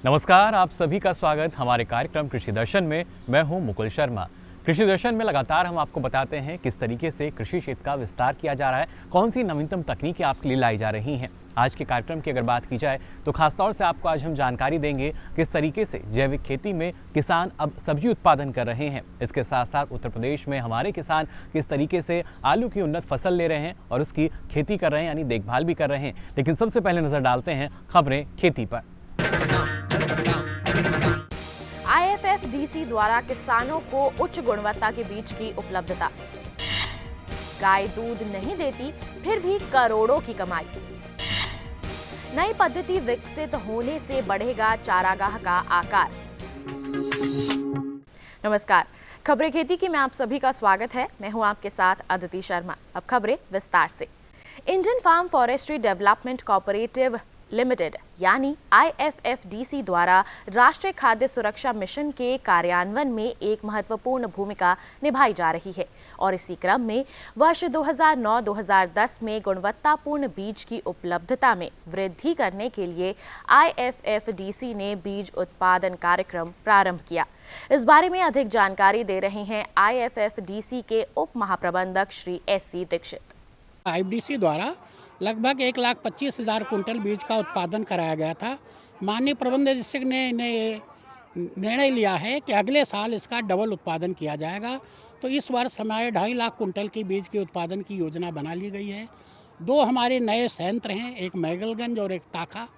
नमस्कार, आप सभी का स्वागत हमारे कार्यक्रम कृषि दर्शन में। मैं हूं मुकुल शर्मा। कृषि दर्शन में लगातार हम आपको बताते हैं किस तरीके से कृषि क्षेत्र का विस्तार किया जा रहा है, कौन सी नवीनतम तकनीकें आपके लिए लाई जा रही हैं। आज के कार्यक्रम की अगर बात की जाए तो खासतौर से आपको आज हम जानकारी देंगे किस तरीके से जैविक खेती में किसान अब सब्जी उत्पादन कर रहे हैं। इसके साथ साथ उत्तर प्रदेश में हमारे किसान किस तरीके से आलू की उन्नत फसल ले रहे हैं और उसकी खेती कर रहे हैं, यानी देखभाल भी कर रहे हैं। लेकिन सबसे पहले नजर डालते हैं खबरें खेती पर। IFFDC द्वारा किसानों को उच्च गुणवत्ता के बीज की उपलब्धता। गाय दूध नहीं देती फिर भी करोड़ों की कमाई। नई पद्धति विकसित होने से बढ़ेगा चारागाह का आकार। नमस्कार, खबरें खेती की में आप सभी का स्वागत है। मैं हूं आपके साथ अदिति शर्मा। अब खबरें विस्तार से। Indian farm forestry development cooperative limited यानी IFFDC द्वारा राष्ट्रीय खाद्य सुरक्षा मिशन के कार्यान्वयन में एक महत्वपूर्ण भूमिका निभाई जा रही है और इसी क्रम में वर्ष 2009-2010 में गुणवत्तापूर्ण बीज की उपलब्धता में वृद्धि करने के लिए IFFDC ने बीज उत्पादन कार्यक्रम प्रारंभ किया। इस बारे में अधिक जानकारी दे रहे हैं IFFDC के उप महाप्रबंधक श्री SC दीक्षित। IFFDC द्वारा लगभग 1,25,000 कुंटल बीज का उत्पादन कराया गया था। माननीय प्रबंध निदेशक ने निर्णय लिया है कि अगले साल इसका डबल उत्पादन किया जाएगा। तो इस वर्ष हमारे 2.5 लाख कुंटल की बीज के उत्पादन की योजना बना ली गई है। 2 हमारे नए संयंत्र हैं, एक मैगलगंज और एक ताखा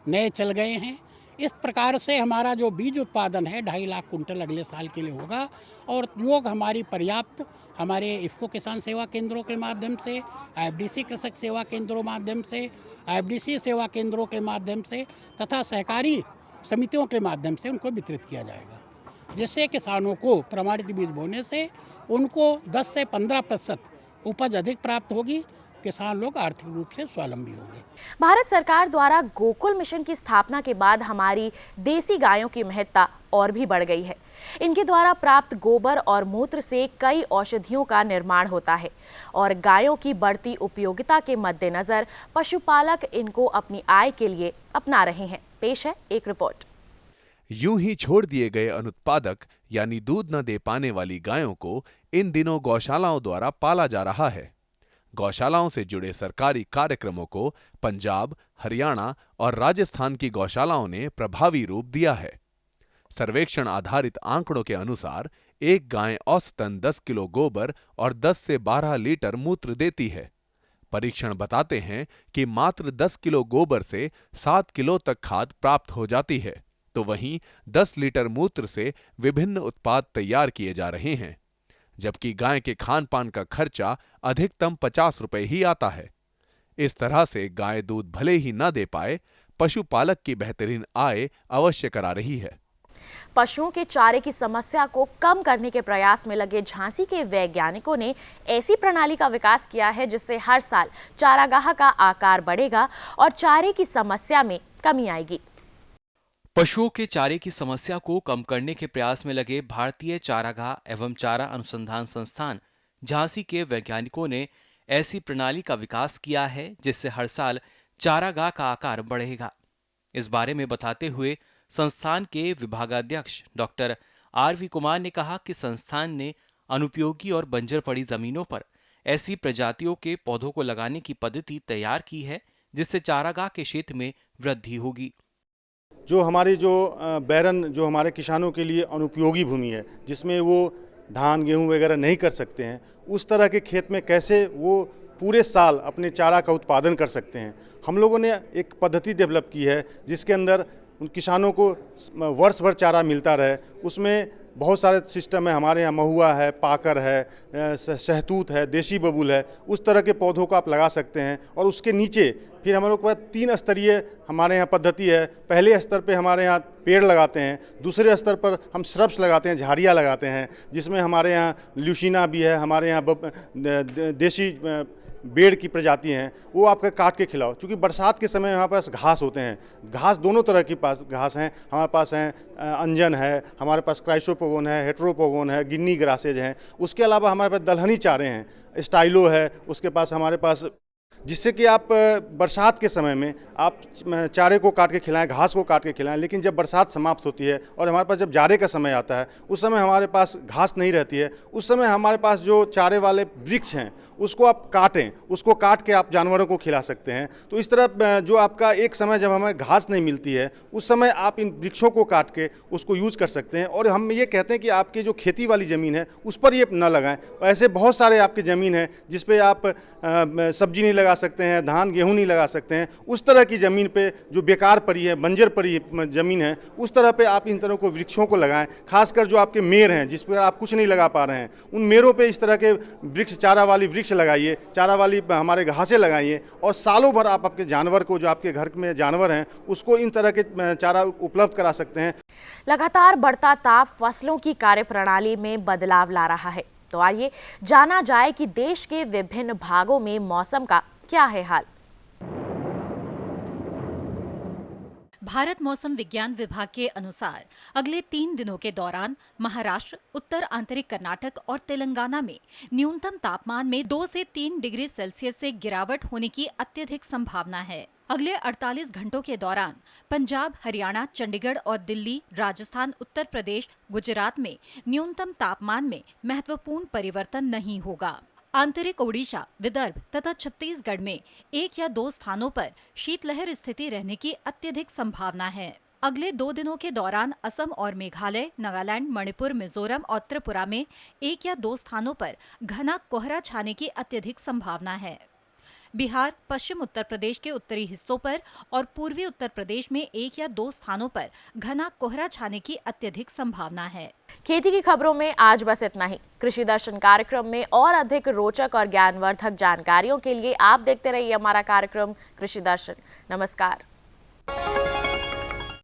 नए चल गए हैं। इस प्रकार से हमारा जो बीज उत्पादन है 2.5 लाख कुंटल अगले साल के लिए होगा और योग हमारी पर्याप्त हमारे इफ़को किसान सेवा केंद्रों के माध्यम से, IFFDC कृषक सेवा केंद्रों माध्यम से, IFFDC सेवा केंद्रों के माध्यम से तथा सहकारी समितियों के माध्यम से उनको वितरित किया जाएगा, जिससे किसानों को प्रमाणित बीज बोने से उनको 10 से 15% उपज अधिक प्राप्त होगी। किसान लोग आर्थिक रूप से स्वावलंबी होंगे। भारत सरकार द्वारा गोकुल मिशन की स्थापना के बाद हमारी देसी गायों की महत्ता और भी बढ़ गई है। इनके द्वारा प्राप्त गोबर और मूत्र से कई औषधियों का निर्माण होता है और गायों की बढ़ती उपयोगिता के मद्देनजर पशुपालक इनको अपनी आय के लिए अपना रहे हैं। पेश है एक रिपोर्ट। यूं ही छोड़ दिए गए अनुत्पादक यानी दूध न दे पाने वाली गायों को इन दिनों गौशालाओं द्वारा पाला जा रहा है। गौशालाओं से जुड़े सरकारी कार्यक्रमों को पंजाब, हरियाणा और राजस्थान की गौशालाओं ने प्रभावी रूप दिया है। सर्वेक्षण आधारित आंकड़ों के अनुसार एक गाय औसतन 10 किलो गोबर और 10 से 12 लीटर मूत्र देती है। परीक्षण बताते हैं कि मात्र 10 किलो गोबर से 7 किलो तक खाद प्राप्त हो जाती है, तो वहीं 10 लीटर मूत्र से विभिन्न उत्पाद तैयार किए जा रहे हैं, जबकि गाय के खान पान का खर्चा अधिकतम 50 रुपए ही आता है। इस तरह से गाय दूध भले ही न दे पाए, पशुपालक की बेहतरीन आय अवश्य करा रही है। पशुओं के चारे की समस्या को कम करने के प्रयास में लगे झांसी के वैज्ञानिकों ने ऐसी प्रणाली का विकास किया है जिससे हर साल चारागाह का आकार बढ़ेगा और चारे की समस्या में कमी आएगी। पशुओं के चारे की समस्या को कम करने के प्रयास में लगे भारतीय चारागाह एवं चारा अनुसंधान संस्थान झांसी के वैज्ञानिकों ने ऐसी प्रणाली का विकास किया है जिससे हर साल चारागाह का आकार बढ़ेगा। इस बारे में बताते हुए संस्थान के विभागाध्यक्ष डॉक्टर RV कुमार ने कहा कि संस्थान ने अनुपयोगी और बंजर पड़ी जमीनों पर ऐसी प्रजातियों के पौधों को लगाने की पद्धति तैयार की है जिससे चारागाह के क्षेत्र में वृद्धि होगी। जो हमारी बैरन जो हमारे किसानों के लिए अनुपयोगी भूमि है, जिसमें वो धान गेहूं वगैरह नहीं कर सकते हैं, उस तरह के खेत में कैसे वो पूरे साल अपने चारा का उत्पादन कर सकते हैं। हम लोगों ने एक पद्धति डेवलप की है जिसके अंदर उन किसानों को वर्ष भर चारा मिलता रहे। उसमें बहुत सारे सिस्टम है हमारे यहाँ, महुआ है, पाकर है, शहतूत है, देशी बबूल है, उस तरह के पौधों को आप लगा सकते हैं। और उसके नीचे फिर हमारे पास 3 स्तरीय हमारे यहाँ पद्धति है। पहले स्तर पे हमारे यहाँ पेड़ लगाते हैं, दूसरे स्तर पर हम श्रब्स लगाते हैं, झाड़ियाँ लगाते हैं, जिसमें हमारे यहाँ ल्यूसीना भी है, हमारे यहाँ देशी बेड़ की प्रजाति हैं, वो आपका काट के खिलाओ। क्योंकि बरसात के समय हमारे पास घास होते हैं, घास दोनों तरह की घास हैं हमारे पास हैं, अंजन है, हमारे पास क्राइसोपोगोन है, हेट्रोपोगोन है, गिन्नी ग्रासेज हैं। उसके अलावा हमारे पास दलहनी चारे हैं, स्टाइलो है, उसके पास हमारे पास, जिससे कि आप बरसात के समय में आप चारे को काट के खिलाएं, घास को काट के खिलाएं। लेकिन जब बरसात समाप्त होती है और हमारे पास जब जाड़े का समय आता है, उस समय हमारे पास घास नहीं रहती है, उस समय हमारे पास जो चारे वाले वृक्ष हैं उसको आप काटें, उसको काट के आप जानवरों को खिला सकते हैं। तो इस तरह जो आपका एक समय जब हमें घास नहीं मिलती है, उस समय आप इन वृक्षों को काट के उसको यूज कर सकते हैं। और हम ये कहते हैं कि आपकी जो खेती वाली ज़मीन है उस पर ये न लगाएं। ऐसे बहुत सारे आपकी ज़मीन है जिस पे आप सब्जी नहीं लगा सकते हैं, धान गेहूँ नहीं लगा सकते हैं, उस तरह की ज़मीन पे जो बेकार पड़ी है, बंजर पड़ी ज़मीन है, उस तरह पे आप इन तरह को वृक्षों को लगाएं। खासकर जो आपके मेर हैं जिस पर आप कुछ नहीं लगा पा रहे हैं, उन मेरों पे इस तरह के वृक्ष, चारा वाली वृक्ष लगाइए, चारा वाली हमारे घासें लगाइए। और सालों भर आप आपके जानवर को, जो आपके घर में जानवर हैं, उसको इन तरह के चारा उपलब्ध करा सकते हैं। लगातार बढ़ता ताप फसलों की कार्यप्रणाली में बदलाव ला रहा है। तो आइए जाना जाए कि देश के विभिन्न भागों में मौसम का क्या है हाल। भारत मौसम विज्ञान विभाग के अनुसार अगले 3 दिनों के दौरान महाराष्ट्र, उत्तर आंतरिक कर्नाटक और तेलंगाना में न्यूनतम तापमान में 2 से 3 डिग्री सेल्सियस से गिरावट होने की अत्यधिक संभावना है। अगले 48 घंटों के दौरान पंजाब, हरियाणा, चंडीगढ़ और दिल्ली, राजस्थान, उत्तर प्रदेश, गुजरात में न्यूनतम तापमान में महत्वपूर्ण परिवर्तन नहीं होगा। आंतरिक ओडिशा, विदर्भ तथा छत्तीसगढ़ में 1 या 2 स्थानों पर शीतलहर स्थिति रहने की अत्यधिक संभावना है। अगले 2 दिनों के दौरान असम और मेघालय, नागालैंड, मणिपुर, मिजोरम और त्रिपुरा में 1 या 2 स्थानों पर घना कोहरा छाने की अत्यधिक संभावना है। बिहार, पश्चिम उत्तर प्रदेश के उत्तरी हिस्सों पर और पूर्वी उत्तर प्रदेश में 1 या 2 स्थानों पर घना कोहरा छाने की अत्यधिक संभावना है। खेती की खबरों में आज बस इतना ही। कृषि दर्शन कार्यक्रम में और अधिक रोचक और ज्ञानवर्धक जानकारियों के लिए आप देखते रहिए हमारा कार्यक्रम कृषि दर्शन। नमस्कार।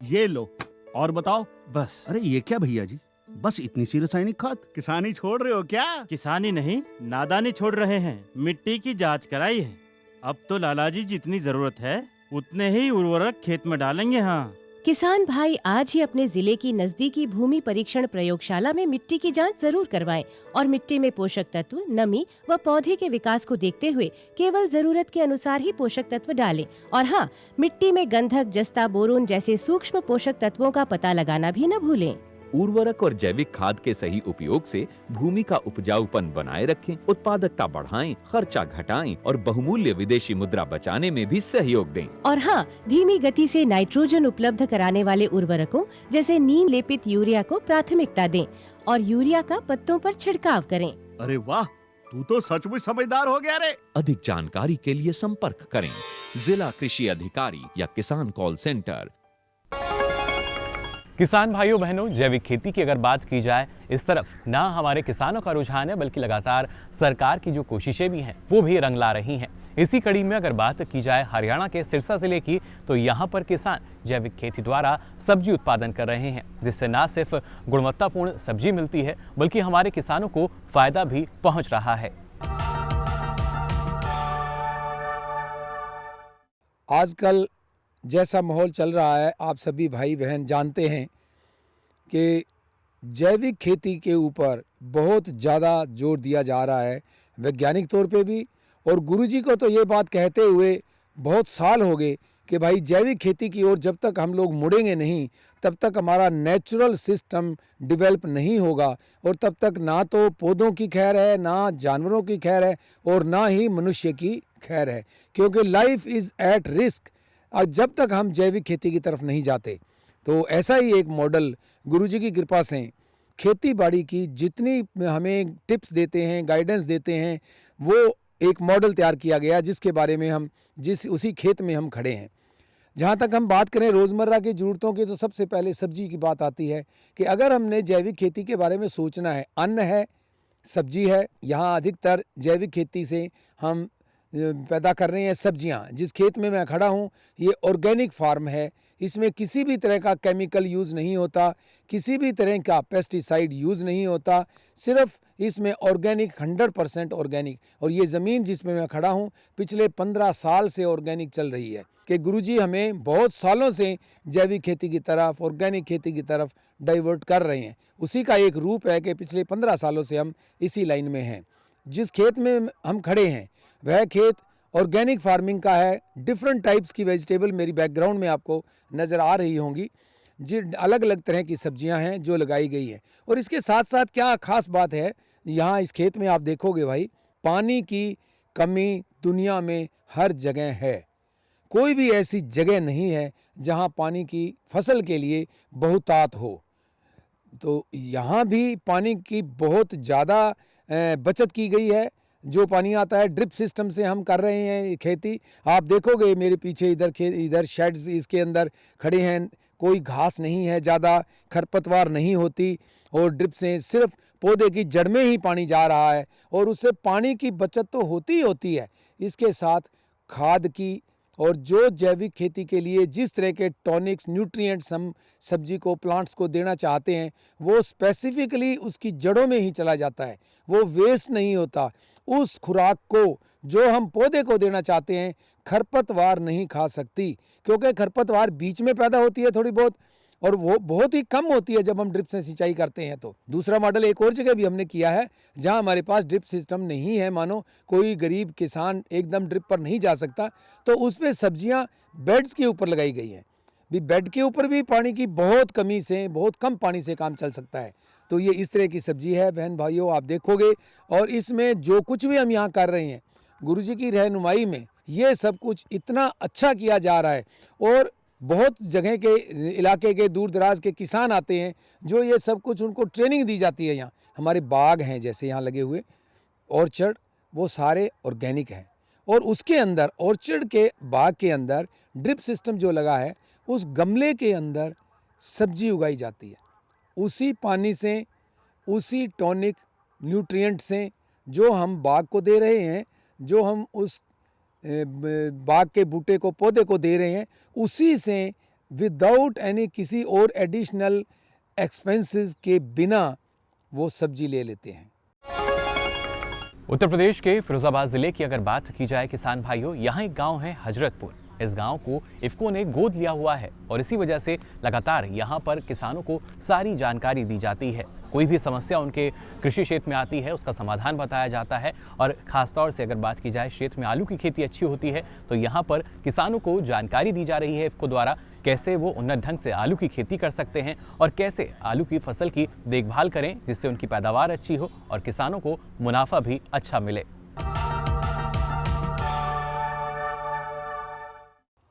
ये लो और बताओ। बस। अरे ये क्या भैया जी, बस इतनी सी रासायनिक खाद? किसानी छोड़ रहे हो क्या? किसानी नहीं, नादानी छोड़ रहे हैं। मिट्टी की जांच कराई है। अब तो लालाजी जितनी जरूरत है उतने ही उर्वरक खेत में डालेंगे। हाँ किसान भाई आज ही अपने जिले की नजदीकी भूमि परीक्षण प्रयोगशाला में मिट्टी की जांच जरूर करवाएं और मिट्टी में पोषक तत्व, नमी व पौधे के विकास को देखते हुए केवल जरूरत के अनुसार ही पोषक तत्व डालें। और हाँ, मिट्टी में गंधक, जस्ता, बोरोन जैसे सूक्ष्म पोषक तत्वों का पता लगाना भी न भूलें। उर्वरक और जैविक खाद के सही उपयोग से भूमि का उपजाऊपन बनाए रखें, उत्पादकता बढ़ाएं, खर्चा घटाएं और बहुमूल्य विदेशी मुद्रा बचाने में भी सहयोग दें। और हाँ, धीमी गति से नाइट्रोजन उपलब्ध कराने वाले उर्वरकों जैसे नीम लेपित यूरिया को प्राथमिकता दें और यूरिया का पत्तों पर छिड़काव करें। अरे वाह, तू तो सचमुच समझदार हो गया रे। अधिक जानकारी के लिए संपर्क करें जिला कृषि अधिकारी या किसान कॉल सेंटर। किसान भाइयों बहनों, जैविक खेती की अगर बात की जाए, इस तरफ ना हमारे किसानों का रुझान है बल्कि लगातार सरकार की जो कोशिशें भी हैं वो भी रंग ला रही हैं। इसी कड़ी में अगर बात की जाए हरियाणा के सिरसा जिले की, तो यहाँ पर किसान जैविक खेती द्वारा सब्जी उत्पादन कर रहे हैं, जिससे न सिर्फ गुणवत्तापूर्ण सब्जी मिलती है बल्कि हमारे किसानों को फायदा भी पहुँच रहा है। आजकल जैसा माहौल चल रहा है, आप सभी भाई बहन जानते हैं कि जैविक खेती के ऊपर बहुत ज़्यादा जोर दिया जा रहा है, वैज्ञानिक तौर पे भी। और गुरुजी को तो ये बात कहते हुए बहुत साल हो गए कि भाई जैविक खेती की ओर जब तक हम लोग मुड़ेंगे नहीं, तब तक हमारा नेचुरल सिस्टम डेवलप नहीं होगा और तब तक ना तो पौधों की खैर है, ना जानवरों की खैर है और ना ही मनुष्य की खैर है, क्योंकि लाइफ इज़ एट रिस्क। और जब तक हम जैविक खेती की तरफ नहीं जाते, तो ऐसा ही एक मॉडल गुरुजी की कृपा से खेती बाड़ी की जितनी हमें टिप्स देते हैं, गाइडेंस देते हैं, वो एक मॉडल तैयार किया गया जिसके बारे में हम उसी खेत में हम खड़े हैं। जहाँ तक हम बात करें रोज़मर्रा की ज़रूरतों की, तो सबसे पहले सब्जी की बात आती है कि अगर हमने जैविक खेती के बारे में सोचना है, अन्न है, सब्जी है। यहाँ अधिकतर जैविक खेती से हम पैदा कर रहे हैं सब्जियाँ। जिस खेत में मैं खड़ा हूँ ये ऑर्गेनिक फार्म है, इसमें किसी भी तरह का केमिकल यूज़ नहीं होता, किसी भी तरह का पेस्टिसाइड यूज़ नहीं होता, सिर्फ इसमें ऑर्गेनिक 100% ऑर्गेनिक। और ये ज़मीन जिसमें मैं खड़ा हूँ पिछले 15 साल से ऑर्गेनिक चल रही है कि गुरुजी हमें बहुत सालों से जैविक खेती की तरफ, ऑर्गेनिक खेती की तरफ डाइवर्ट कर रहे हैं। उसी का एक रूप है कि पिछले 15 सालों से हम इसी लाइन में हैं। जिस खेत में हम खड़े हैं वह खेत ऑर्गेनिक फार्मिंग का है। डिफरेंट टाइप्स की वेजिटेबल मेरी बैकग्राउंड में आपको नज़र आ रही होंगी, जी अलग अलग तरह की सब्जियां हैं जो लगाई गई हैं। और इसके साथ साथ क्या खास बात है, यहाँ इस खेत में आप देखोगे भाई, पानी की कमी दुनिया में हर जगह है। कोई भी ऐसी जगह नहीं है जहाँ पानी की फसल के लिए बहुतायत हो। तो यहाँ भी पानी की बहुत ज़्यादा बचत की गई है। जो पानी आता है ड्रिप सिस्टम से हम कर रहे हैं खेती। आप देखोगे मेरे पीछे इधर शेड्स इसके अंदर खड़े हैं, कोई घास नहीं है, ज़्यादा खरपतवार नहीं होती, और ड्रिप से सिर्फ पौधे की जड़ में ही पानी जा रहा है और उससे पानी की बचत तो होती ही होती है। इसके साथ खाद की, और जो जैविक खेती के लिए जिस तरह के टॉनिक्स न्यूट्रिएंट्स हम सब्जी को, प्लांट्स को देना चाहते हैं वो स्पेसिफिकली उसकी जड़ों में ही चला जाता है, वो वेस्ट नहीं होता। उस खुराक को जो हम पौधे को देना चाहते हैं खरपतवार नहीं खा सकती, क्योंकि खरपतवार बीच में पैदा होती है थोड़ी बहुत, और वो बहुत ही कम होती है जब हम ड्रिप से सिंचाई करते हैं। तो दूसरा मॉडल एक और जगह भी हमने किया है जहां हमारे पास ड्रिप सिस्टम नहीं है, मानो कोई गरीब किसान एकदम ड्रिप पर नहीं जा सकता, तो उस पर सब्जियां बेड्स के ऊपर लगाई गई हैं। भी बेड के ऊपर भी पानी की बहुत कमी से, बहुत कम पानी से काम चल सकता है। तो ये इस तरह की सब्जी है बहन भाइयों, आप देखोगे। और इसमें जो कुछ भी हम यहाँ कर रहे हैं गुरुजी की रहनुमाई में, ये सब कुछ इतना अच्छा किया जा रहा है। और बहुत जगह के इलाके के दूर दराज के किसान आते हैं जो ये सब कुछ उनको ट्रेनिंग दी जाती है। यहाँ हमारे बाग हैं जैसे यहाँ लगे हुए ऑर्चर्ड, वो सारे ऑर्गेनिक हैं। और उसके अंदर ऑर्चर्ड के बाग के अंदर ड्रिप सिस्टम जो लगा है, उस गमले के अंदर सब्जी उगाई जाती है उसी पानी से, उसी टॉनिक न्यूट्रिएंट से जो हम बाग को दे रहे हैं, जो हम उस बाग के बूटे को, पौधे को दे रहे हैं, उसी से विदाउट एनी किसी और एडिशनल एक्सपेंसेस के बिना वो सब्जी ले लेते हैं। उत्तर प्रदेश के फिरोजाबाद जिले की अगर बात की जाए किसान भाइयों, यहाँ एक गांव है हजरतपुर। इस गांव को इफ्को ने गोद लिया हुआ है और इसी वजह से लगातार यहाँ पर किसानों को सारी जानकारी दी जाती है। कोई भी समस्या उनके कृषि क्षेत्र में आती है उसका समाधान बताया जाता है। और ख़ासतौर से अगर बात की जाए क्षेत्र में आलू की खेती अच्छी होती है तो यहाँ पर किसानों को जानकारी दी जा रही है इफ्को द्वारा, कैसे वो उन्नत ढंग से आलू की खेती कर सकते हैं और कैसे आलू की फसल की देखभाल करें जिससे उनकी पैदावार अच्छी हो और किसानों को मुनाफा भी अच्छा मिले।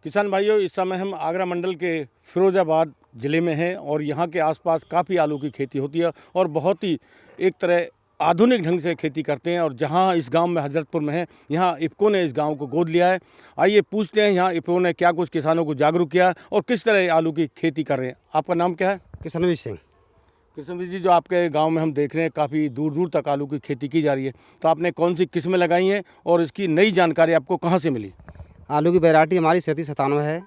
किसान भाइयों, इस समय हम आगरा मंडल के फिरोजाबाद ज़िले में हैं और यहाँ के आसपास काफ़ी आलू की खेती होती है और बहुत ही एक तरह आधुनिक ढंग से खेती करते हैं। और जहाँ इस गांव में हजरतपुर में है, यहाँ इफ्को ने इस गांव को गोद लिया है। आइए पूछते हैं यहाँ इफ्को ने क्या कुछ किसानों को जागरूक किया और किस तरह आलू की खेती कर रहे हैं। आपका नाम क्या है? किशनवीर सिंह। किशनवीर जी, जो आपके गाँव में हम देख रहे हैं काफ़ी दूर दूर तक आलू की खेती की जा रही है, तो आपने कौन सी किस्में लगाई हैं और इसकी नई जानकारी आपको कहाँ से मिली? आलू की वैरायटी हमारी 3797 है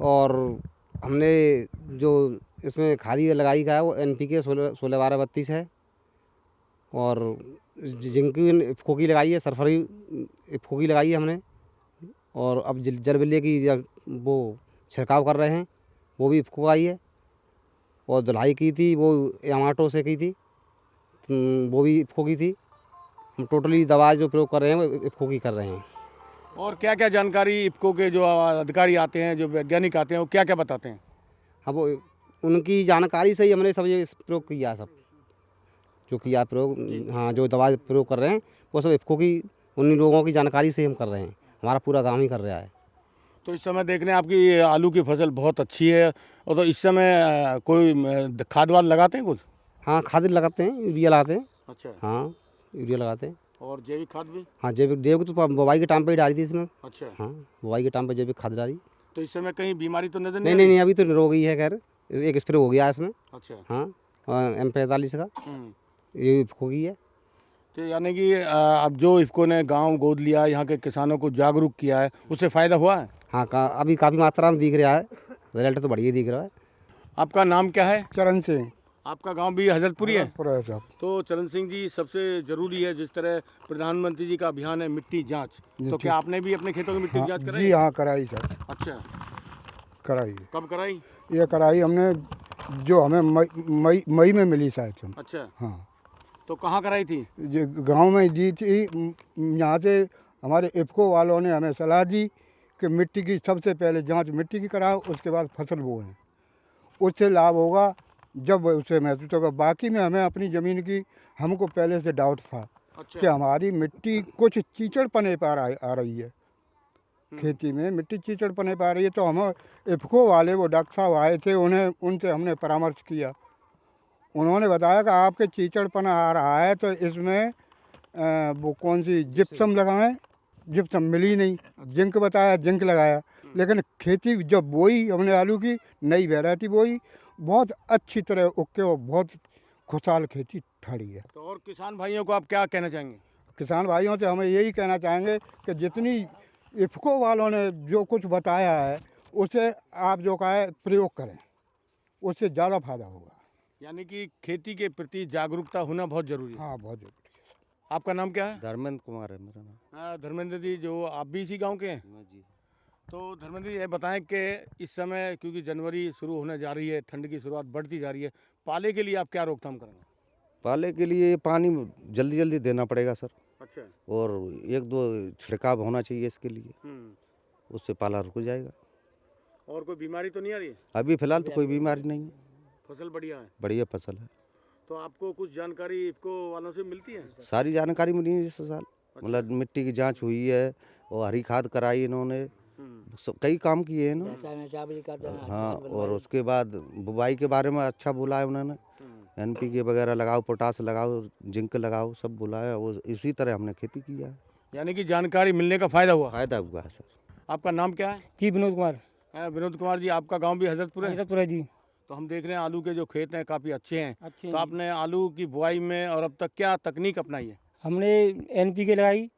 और हमने जो इसमें खादी लगाई का है वो NPK 16-12-32 है और जिंक इफ्को की लगाई है, सरफरी इफ्को की लगाई है हमने। और अब जलबिल्ले की वो छिड़काव कर रहे हैं, वो भी इफ्को आई है। और धुलाई की थी वो यामाटो से की थी, वो भी इफ्को की थी। हम टोटली दवा जो प्रयोग कर रहे हैं वो इफ्को की कर रहे हैं। और क्या क्या जानकारी इफ्को के जो अधिकारी आते हैं, जो वैज्ञानिक आते हैं, वो क्या क्या बताते हैं? अब उनकी जानकारी से ही हमने सब ये प्रयोग किया, सब जो किया प्रयोग, हाँ जो दवा प्रयोग कर रहे हैं वो सब इफ्को की, उन लोगों की जानकारी से हम कर रहे हैं। हमारा पूरा गांव ही कर रहा है। तो इस समय देख रहे हैं आपकी आलू की फसल बहुत अच्छी है। और तो इस समय कोई खाद वाद लगाते हैं कुछ? हाँ खाद लगाते हैं, यूरिया लगाते हैं। अच्छा। हाँ यूरिया लगाते हैं। और जैविक खाद भी? हाँ जैविक तो बुवाई के टाइम पे ही डाली थी इसमें। अच्छा। हाँ बुवाई के टाइम पे जैविक खाद डाली। तो इस समय कहीं बीमारी तो नजर नहीं नहीं नहीं, अभी तो निरोग ही है। खैर एक स्प्रे हो गया इसमें। अच्छा। हाँ, M45 का ये हो गई है। तो यानी कि अब जो इफ़को ने गांव गोद लिया, यहाँ के किसानों को जागरूक किया है, उससे फ़ायदा हुआ है? हाँ, अभी काफ़ी मात्रा में दिख रहा है, रिजल्ट तो बढ़िया दिख रहा है। आपका नाम क्या है? चरण सिंह। आपका गांव भी हजरतपुरी है? है साहब। तो चरण सिंह जी, सबसे ज़रूरी है, जिस तरह प्रधानमंत्री जी का अभियान है मिट्टी जांच, तो क्या आपने भी अपने खेतों की मिट्टी की जांच कराई? जी हाँ, कराई सर। अच्छा, कराई। कब कराई? ये कराई हमने, जो हमें मई में मिली शायद से। अच्छा, हाँ। तो कहाँ कराई थी? ये गांव में दी थी। यहाँ से हमारे इफ़को वालों ने हमें सलाह दी कि मिट्टी की सबसे पहले जांच मिट्टी की कराओ, उसके बाद फसल बोएं, उससे लाभ होगा जब उससे महसूस होगा। बाकी में हमें अपनी ज़मीन की हमको पहले से डाउट था। अच्छा। कि हमारी मिट्टी कुछ कीचड़पने पर आ रही है, खेती में मिट्टी कीचड़पने पर आ रही है। तो हम इफ़को वाले वो डॉक्टर साहब आए थे, उनसे हमने परामर्श किया। उन्होंने बताया कि आपके कीचड़पना आ रहा है तो इसमें वो कौन सी जिप्सम लगाएं। जिप्सम मिली नहीं, जिंक बताया, जिंक लगाया। लेकिन खेती जब बोई हमने आलू की नई वैरायटी बोई, बहुत अच्छी तरह उगके और बहुत खुशहाल खेती ठहरी है। तो और किसान भाइयों को आप क्या कहना चाहेंगे? किसान भाइयों से हमें यही कहना चाहेंगे कि जितनी इफ़को वालों ने जो कुछ बताया है उसे आप जो कहा है प्रयोग करें, उससे ज़्यादा फायदा होगा। यानी कि खेती के प्रति जागरूकता होना बहुत जरूरी है। हाँ, बहुत जरूरी है। आपका नाम क्या है? धर्मेंद्र कुमार है मेरा नाम। धर्मेंद्र जी, जो आप भी इसी गांव के हैं? जी। तो धर्मेंद्र जी, ये बताएं कि इस समय क्योंकि जनवरी शुरू होने जा रही है, ठंड की शुरुआत बढ़ती जा रही है, पाले के लिए आप क्या रोकथाम करेंगे? पाले के लिए पानी जल्दी जल्दी देना पड़ेगा सर। अच्छा। और 1-2 छिड़काव होना चाहिए इसके लिए, उससे पाला रुक जाएगा। और कोई बीमारी तो नहीं आ रही है? अभी फिलहाल तो कोई बीमारी नहीं है, फसल बढ़िया है? बढ़िया फसल है। तो आपको कुछ जानकारी इफ़को वालों से मिलती है? सारी जानकारी मिली है इस साल। मतलब मिट्टी की जांच हुई है और हरी खाद कराई इन्होंने, कई काम किए हैं ना। हाँ, और उसके बाद बुवाई के बारे में अच्छा बोला है उन्होंने। NPK वगैरह लगाओ, पोटास लगाओ, जिंक लगाओ, सब बोला है। वो इसी तरह हमने खेती किया है। यानी कि जानकारी मिलने का फ़ायदा हुआ? फ़ायदा हुआ है सर। आपका नाम क्या है? जी, विनोद कुमार। विनोद कुमार जी, आपका गांव भी हजरतपुर है? हजरतपुर है जी। तो हम देख रहे हैं आलू के जो खेत हैं काफ़ी अच्छे हैं। तो आपने आलू की बुआई में और अब तक क्या तकनीक अपनाई है? हमने NPK लगाई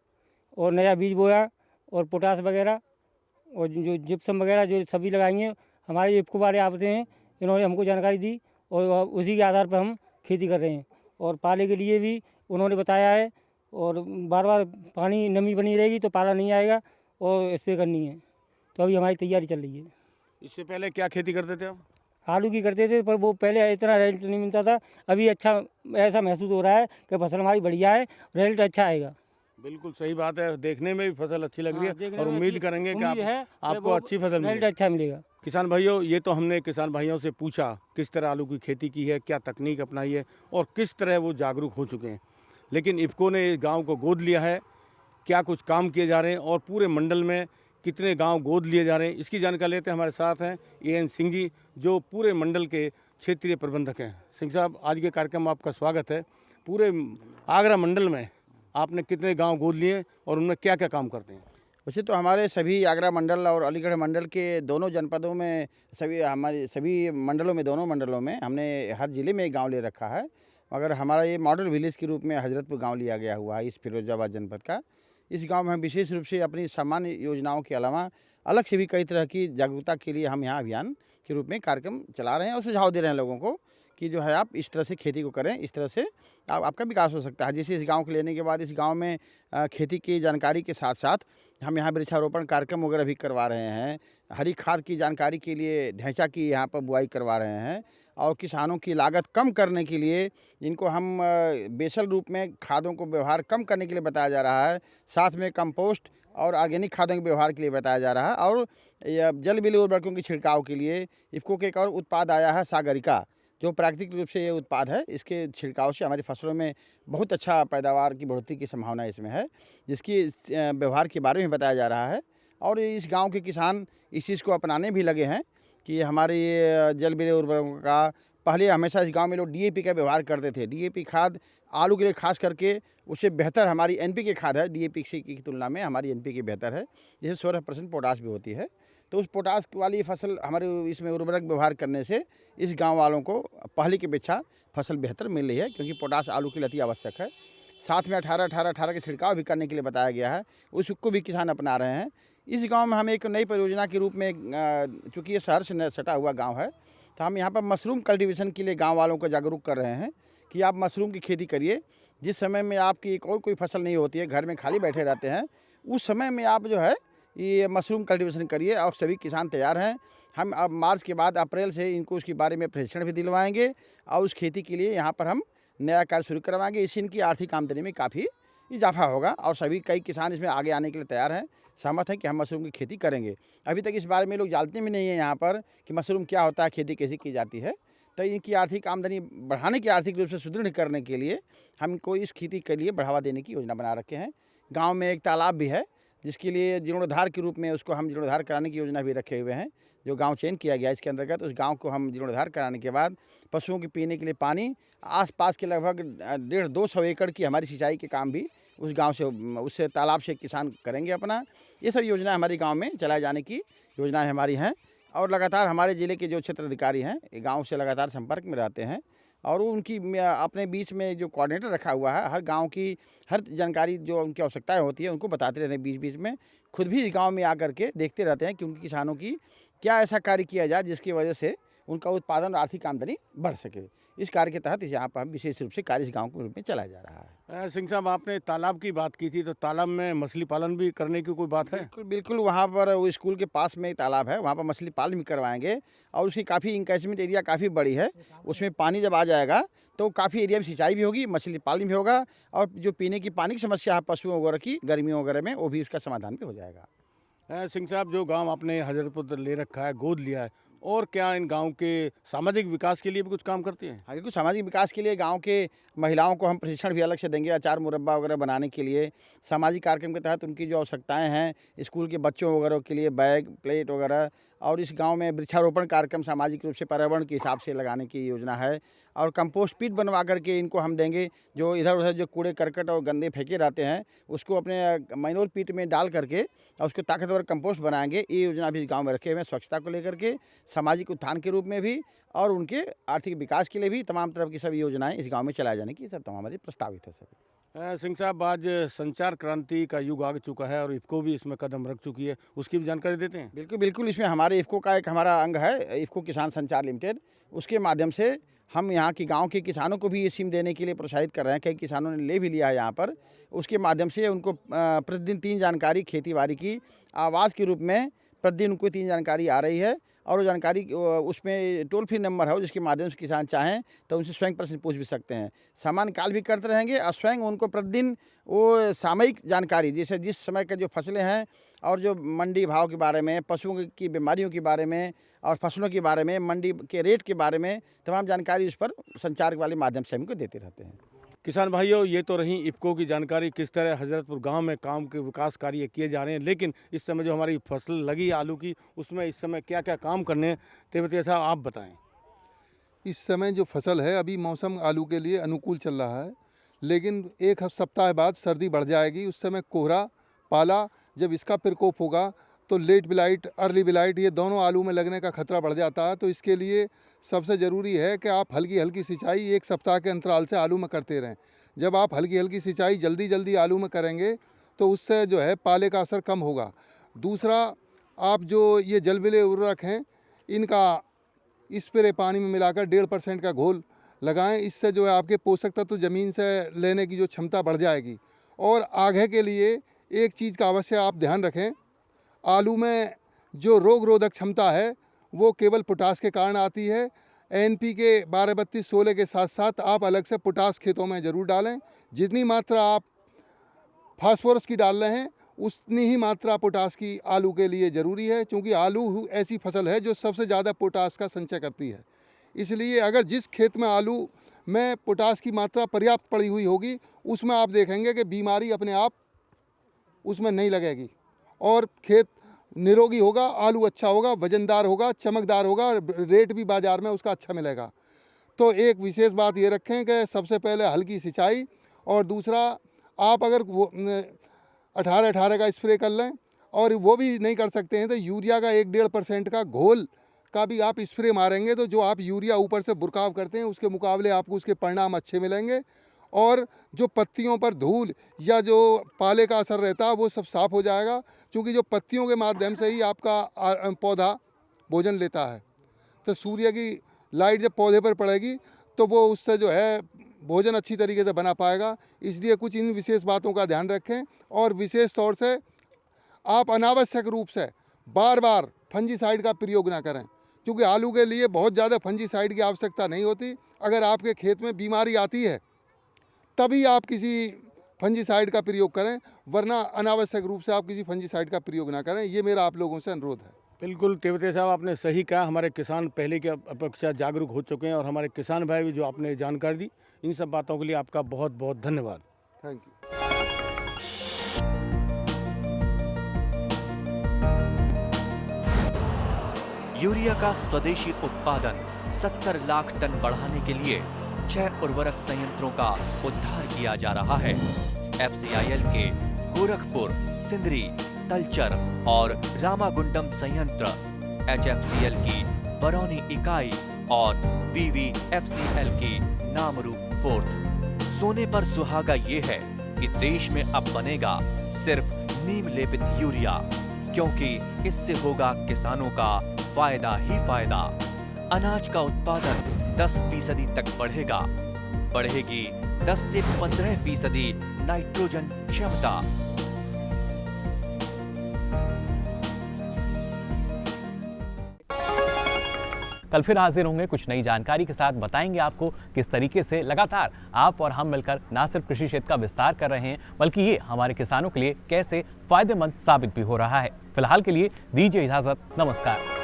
और नया बीज बोया और पोटास वगैरह और जो जिप्सम वगैरह जो सभी लगाई हैं। हमारे इफ़को वाले आते हैं, इन्होंने हमको जानकारी दी और उसी के आधार पर हम खेती कर रहे हैं। और पाले के लिए भी उन्होंने बताया है, और बार बार पानी नमी बनी रहेगी तो पाला नहीं आएगा और स्प्रे करनी है। तो अभी हमारी तैयारी चल रही है। इससे पहले क्या खेती करते थे आप? आलू की करते थे, पर वो पहले इतना रिजल्ट नहीं मिलता था। अभी अच्छा ऐसा महसूस हो रहा है कि फसल हमारी बढ़िया है, रिजल्ट अच्छा आएगा। बिल्कुल सही बात है, देखने में भी फसल अच्छी लग रही है और उम्मीद करेंगे कि आपको अच्छी फसल रिजल्ट अच्छा मिलेगा। किसान भाइयों, ये तो हमने किसान भाइयों से पूछा किस तरह आलू की खेती की है, क्या तकनीक अपनाई है और किस तरह वो जागरूक हो चुके हैं। लेकिन इफ़को ने गाँव को गोद लिया है, क्या कुछ काम किए जा रहे हैं और पूरे मंडल में कितने गांव गोद लिए जा रहे हैं, इसकी जानकारी लेते हैं। हमारे साथ हैं AN सिंह जी, जो पूरे मंडल के क्षेत्रीय प्रबंधक हैं। सिंह साहब, आज के कार्यक्रम में आपका स्वागत है। पूरे आगरा मंडल में आपने कितने गांव गोद लिए और उनमें क्या क्या काम करते हैं? वैसे तो हमारे सभी आगरा मंडल और अलीगढ़ मंडल के दोनों जनपदों में सभी मंडलों में, दोनों मंडलों में हमने हर ज़िले में एक गाँव ले रखा है। मगर हमारा ये मॉडल विलेज के रूप में हजरतपुर गाँव लिया गया हुआ है इस फिरोजाबाद जनपद का। इस गांव में हम विशेष रूप से अपनी सामान्य योजनाओं के अलावा अलग से भी कई तरह की जागरूकता के लिए हम यहाँ अभियान के रूप में कार्यक्रम चला रहे हैं और सुझाव दे रहे हैं लोगों को कि जो है आप इस तरह से खेती को करें, इस तरह से आपका विकास हो सकता है। जैसे इस गांव को लेने के बाद इस गांव में खेती की जानकारी के साथ साथ हम यहाँ वृक्षारोपण कार्यक्रम वगैरह भी करवा रहे हैं। हरी खाद की जानकारी के लिए ढैंचा की यहाँ पर बुआई करवा रहे हैं और किसानों की लागत कम करने के लिए इनको हम बेसल रूप में खादों को व्यवहार कम करने के लिए बताया जा रहा है। साथ में कंपोस्ट और ऑर्गेनिक खादों के व्यवहार के लिए बताया जा रहा है। और जल बिल उर्वरकों के छिड़काव के लिए इफ़को के एक और उत्पाद आया है सागरिका, जो प्राकृतिक रूप से ये उत्पाद है। इसके छिड़काव से हमारी फसलों में बहुत अच्छा पैदावार की बढ़ोतरी की संभावना इसमें है, जिसकी व्यवहार के बारे में बताया जा रहा है। और इस गाँव के किसान इस चीज़ को अपनाने भी लगे हैं कि हमारे ये जल बिल उर्वरकों का, पहले हमेशा इस गांव में लोग DAP का व्यवहार करते थे। DAP खाद आलू के लिए खास करके उससे बेहतर हमारी NPK खाद है। DAP की तुलना में हमारी NPK बेहतर है, जिसमें 16% पोटास भी होती है। तो उस पोटास वाली फसल हमारे इसमें उर्वरक व्यवहार करने से इस गांव वालों को पहले की अपेक्षा फसल बेहतर मिल रही है, क्योंकि पोटास आलू के लिए अति आवश्यक है। साथ में 18-18-18 के छिड़काव भी करने के लिए बताया गया है, उसको भी किसान अपना रहे हैं। इस गांव में हम एक नई परियोजना के रूप में, चूँकि ये शहर से सटा हुआ गांव है, तो हम यहाँ पर मशरूम कल्टीवेशन के लिए गांव वालों को जागरूक कर रहे हैं कि आप मशरूम की खेती करिए। जिस समय में आपकी एक और कोई फसल नहीं होती है, घर में खाली बैठे रहते हैं, उस समय में आप जो है ये मशरूम कल्टीवेशन करिए। और सभी किसान तैयार हैं। हम अब मार्च के बाद अप्रैल से इनको उसके बारे में प्रशिक्षण भी दिलवाएंगे और उस खेती के लिए यहाँ पर हम नया कार्य शुरू करवाएंगे। इससे इनकी आर्थिक आमदनी में काफ़ी इजाफा होगा और सभी कई किसान इसमें आगे आने के लिए तैयार हैं, सहमत हैं कि हम मशरूम की खेती करेंगे। अभी तक इस बारे में लोग जानते भी नहीं है यहाँ पर कि मशरूम क्या होता है, खेती कैसे की जाती है। तो इनकी आर्थिक आमदनी बढ़ाने की, आर्थिक रूप से सुदृढ़ करने के लिए हमको इस खेती के लिए बढ़ावा देने की योजना बना रखे हैं। गाँव में एक तालाब भी है जिसके लिए जीर्णोद्धार के रूप में उसको हम जीर्णोद्धार कराने की योजना भी रखे हुए हैं, जो गांव चयन किया गया इसके अंतर्गत। तो उस गांव को हम जीर्णोद्धार कराने के बाद पशुओं के पीने के लिए पानी, आसपास के लगभग 150-200 एकड़ की हमारी सिंचाई के काम भी उस गांव से, उससे तालाब से किसान करेंगे अपना। ये सब योजना हमारे गांव में चलाए जाने की योजनाएं हमारी हैं और लगातार हमारे ज़िले के जो क्षेत्र अधिकारी हैं गाँव से लगातार संपर्क में रहते हैं और उनकी अपने बीच में जो कोऑर्डिनेटर रखा हुआ है, हर गांव की हर जानकारी जो उनकी आवश्यकताएं होती है उनको बताते रहते हैं। बीच बीच में खुद भी इस गांव में आकर के देखते रहते हैं कि उनके किसानों की क्या ऐसा कार्य किया जाए जिसकी वजह से उनका उत्पादन और आर्थिक आमदनी बढ़ सके। इस कार्य के तहत यहाँ पर विशेष रूप से कार्य इस गाँव के रूप में चलाया जा रहा है। सिंह साहब, आपने तालाब की बात की थी, तो तालाब में मछली पालन भी करने की कोई बात है? बिल्कुल बिल्कुल, वहाँ पर वो स्कूल के पास में एक तालाब है, वहाँ पर मछली पालन भी करवाएंगे और उसकी काफ़ी इंकैचमेंट एरिया काफ़ी बड़ी है। उसमें पानी जब आ जाएगा तो काफ़ी एरिया में सिंचाई भी होगी, मछली पालन भी होगा और जो पीने की पानी की समस्या है पशुओं वगैरह की गर्मियों वगैरह में, वो भी उसका समाधान भी हो जाएगा। सिंह साहब, जो गांव आपने हजरतपुर ले रखा है, गोद लिया है, और क्या इन गांव के सामाजिक विकास के लिए भी कुछ काम करती हैं? हाँ बिल्कुल, सामाजिक विकास के लिए गांव के महिलाओं को हम प्रशिक्षण भी अलग से देंगे, अचार मुरब्बा वगैरह बनाने के लिए। सामाजिक कार्यक्रम के तहत उनकी जो आवश्यकताएं हैं, स्कूल के बच्चों वगैरह के लिए बैग, प्लेट वगैरह, और इस गांव में वृक्षारोपण कार्यक्रम सामाजिक रूप से पर्यावरण के हिसाब से लगाने की योजना है। और कंपोस्ट पीट बनवा करके इनको हम देंगे, जो इधर उधर जो कूड़े करकट और गंदे फेंके रहते हैं उसको अपने मैनुअल पीट में डाल करके और उसको ताकतवर कंपोस्ट बनाएंगे। ये योजना भी इस गाँव में रखे हुए हैं, स्वच्छता को लेकर के, सामाजिक उत्थान के रूप में भी और उनके आर्थिक विकास के लिए भी तमाम तरह की सभी योजनाएं इस गांव में चलाए जाने की सब तमाम हमारी प्रस्तावित है सर। सिंह साहब, आज संचार क्रांति का युग आ चुका है और इफ़को भी इसमें कदम रख चुकी है, उसकी भी जानकारी देते हैं? बिल्कुल बिल्कुल, इसमें हमारे इफ़को का एक हमारा अंग है, इफ़को किसान संचार लिमिटेड। उसके माध्यम से हम यहाँ की गांव के किसानों को भी ये सिम देने के लिए प्रोत्साहित कर रहे हैं। कई किसानों ने ले भी लिया है यहाँ पर। उसके माध्यम से उनको प्रतिदिन 3 जानकारी खेती बाड़ी की आवाज़ के रूप में प्रतिदिन उनको 3 जानकारी आ रही है और वो जानकारी उसमें टोल फ्री नंबर है जिसके माध्यम से किसान चाहें तो उनसे स्वयं प्रश्न पूछ भी सकते हैं। सामान्य काल भी करते रहेंगे और स्वयं उनको प्रतिदिन वो सामयिक जानकारी, जैसे जिस समय के जो फसलें हैं और जो मंडी भाव के बारे में, पशुओं की बीमारियों के बारे में और फसलों के बारे में, मंडी के रेट के बारे में तमाम जानकारी उस पर संचार वाले माध्यम से हमको देते रहते हैं। किसान भाइयों, ये तो रही इफ़को की जानकारी, किस तरह हजरतपुर गांव में काम के विकास कार्य किए जा रहे हैं। लेकिन इस समय जो हमारी फसल लगी आलू की, उसमें इस समय क्या क्या काम करने हैं, तेवतिया साहब आप बताएं। इस समय जो फसल है, अभी मौसम आलू के लिए अनुकूल चल रहा है, लेकिन एक सप्ताह बाद सर्दी बढ़ जाएगी। उस समय कोहरा, पाला, जब इसका प्रकोप होगा तो लेट ब्लाइट, अर्ली ब्लाइट, ये दोनों आलू में लगने का खतरा बढ़ जाता है। तो इसके लिए सबसे ज़रूरी है कि आप हल्की हल्की सिंचाई 1 सप्ताह के अंतराल से आलू में करते रहें। जब आप हल्की हल्की सिंचाई जल्दी जल्दी आलू में करेंगे तो उससे जो है पाले का असर कम होगा। दूसरा, आप जो ये जलविले उर्वरक हैं, इनका स्प्रे पानी में मिलाकर 1.5% का घोल लगाएं। इससे जो है आपके पोषक तत्व ज़मीन से लेने की जो क्षमता बढ़ जाएगी। और आगे के लिए एक चीज़ का अवश्य आप ध्यान रखें, आलू में जो रोग रोधक क्षमता है वो केवल पोटास के कारण आती है। NPK 12-32-16 के साथ साथ आप अलग से पोटास खेतों में ज़रूर डालें। जितनी मात्रा आप फास्फोरस की डाल रहे हैं उतनी ही मात्रा पोटास की आलू के लिए ज़रूरी है, क्योंकि आलू ऐसी फसल है जो सबसे ज़्यादा पोटास का संचय करती है। इसलिए अगर जिस खेत में आलू में पोटास की मात्रा पर्याप्त पड़ी हुई होगी उसमें आप देखेंगे कि बीमारी अपने आप उसमें नहीं लगेगी और खेत निरोगी होगा, आलू अच्छा होगा, वजनदार होगा, चमकदार होगा, रेट भी बाज़ार में उसका अच्छा मिलेगा। तो एक विशेष बात ये रखें कि सबसे पहले हल्की सिंचाई और दूसरा, आप अगर 18-18 का स्प्रे कर लें और वो भी नहीं कर सकते हैं तो यूरिया का 1-1.5% का घोल का भी आप स्प्रे मारेंगे तो जो आप यूरिया ऊपर से बुरकाव करते हैं उसके मुकाबले आपको उसके परिणाम अच्छे मिलेंगे। और जो पत्तियों पर धूल या जो पाले का असर रहता है वो सब साफ हो जाएगा, क्योंकि जो पत्तियों के माध्यम से ही आपका पौधा भोजन लेता है। तो सूर्य की लाइट जब पौधे पर पड़ेगी तो वो उससे जो है भोजन अच्छी तरीके से बना पाएगा। इसलिए कुछ इन विशेष बातों का ध्यान रखें और विशेष तौर से आप अनावश्यक रूप से बार बार फंजीसाइड का प्रयोग ना करें, क्योंकि आलू के लिए बहुत ज़्यादा फंजीसाइड की आवश्यकता नहीं होती। अगर आपके खेत में बीमारी आती है तभी आप किसी फंजीसाइड का प्रयोग करें, वरना अनावश्यक रूप से आप किसी फंजीसाइड का प्रयोग ना करें। ये मेरा आप लोगों से अनुरोध है। बिल्कुल तेवते साहब, आपने सही कहा। हमारे किसान पहले की अपेक्षा जागरूक हो चुके हैं और हमारे किसान भाई भी जो आपने जानकारी दी, इन सब बातों के लिए आपका बहुत बहुत धन्यवाद। Thank you. यूरिया का स्वदेशी उत्पादन 70 लाख टन बढ़ाने के लिए 6 उर्वरक संयंत्रों का उद्धार किया जा रहा है। FCIL के गोरखपुर, सिंदरी, तलचर और रामागुंडम संयंत्र, HFCL की बरौनी इकाई और PVFCL की नामरू फोर्थ। सोने पर सुहागा ये है कि देश में अब बनेगा सिर्फ नीम लेपित यूरिया, क्योंकि इससे होगा किसानों का फायदा ही फायदा। अनाज का उत्पादन 10% तक बढ़ेगा। बढ़ेगी 10 से 15% नाइट्रोजन क्षमता। कल फिर हाजिर होंगे कुछ नई जानकारी के साथ। बताएंगे आपको किस तरीके से लगातार आप और हम मिलकर न सिर्फ कृषि क्षेत्र का विस्तार कर रहे हैं, बल्कि ये हमारे किसानों के लिए कैसे फायदेमंद साबित भी हो रहा है। फिलहाल के लिए दीजिए इजाजत, नमस्कार।